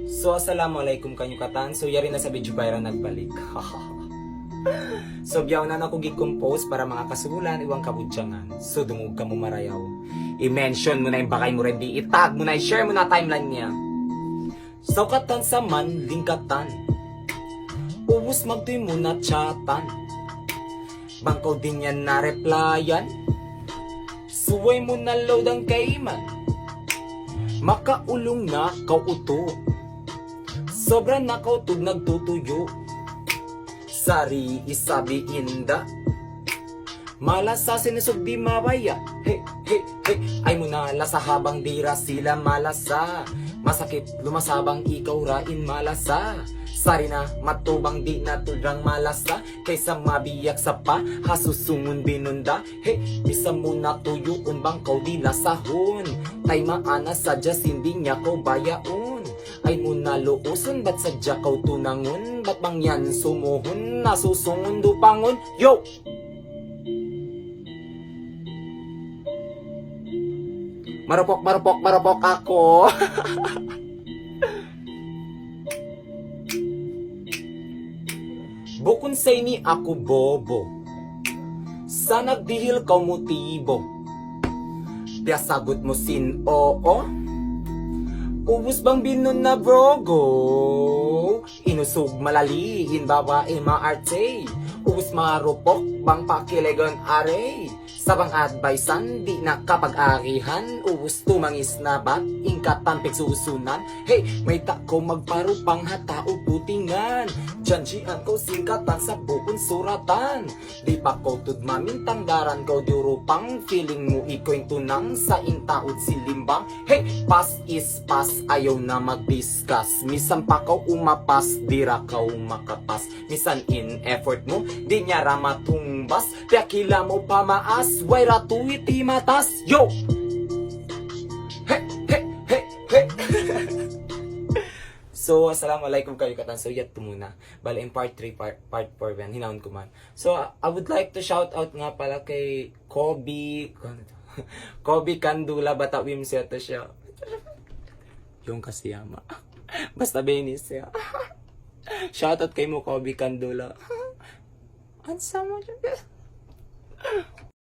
So, assalamualaikum kanyo katan. So, yari na sa video para nagbalik. So, biyaw na ako gi-compose para mga kasulan, iwang kabudyangan. So, dungog ka mo marayaw. I-mention mo na yung bakay mo ready. I-tag mo na, i-share mo na timeline niya. So, katan sa man, lingkatan. Ubus magtoy mo na chatan. Bangkaw din yan na replyan. Suway mo na load ang kaiman. Makaulong na kauto. Sobra na kautog nagtutuyo. Sari isabi inda. Malasa sinusog di mawaya. Hey, hey, hey. Ay mo na lasa habang dira sila malasa. Masakit lumasabang ikaw rain malasa. Sari na matubang di na tudrang malasa. Kaysa mabiyak sa pa hasusungon binunda. Hey, bisa mo na tuyo bang kau di lasahon. Tay maana sadya sindi niya ko bayaon. Ay mo na looson ba't sadya kau tunangon. Ba't bang yan sumuhon nasusungon dupangon. Yo! Marupok ako. Bukon say ni ako bobo. Sa nagdihil ka motibo. Tiya sagot mo sin oo. Ubus bang binon na brogo. Inusog malalihin babae maarte. Ubus marupok bang pakilegon are. Sabang advicean, di na kapag-arihan. Ubus tumangis na bat, ingkatampig susunan. Hey, may tako magparupang hatao putingan. Janjian ko singkatan sa bukon suratan. Di pa ko tudmamin tangdaran ko dirupang. Feeling mo iko'y tunang sa intaod silimbang. Hey, pass is pass, ayaw na mag-discuss. Misan pa ka umapas, dira ka makapas. Misan in effort mo, di niya ramatumbas. Kaya kila mo pamaas. Way ratuiti matas, yo! Hey, hey, hey, hey! So, assalamualaikum kayo katan. So, yat to muna. Bala in part 3, part 4, yan, hinahon ko man. So, I would like to shout out nga pala kay Kobe Kandula, bata wimsya to siya. Yung kasiyama. Basta benis siya. Shout out kay mo, Kobe Kandula. Ansa mo siya.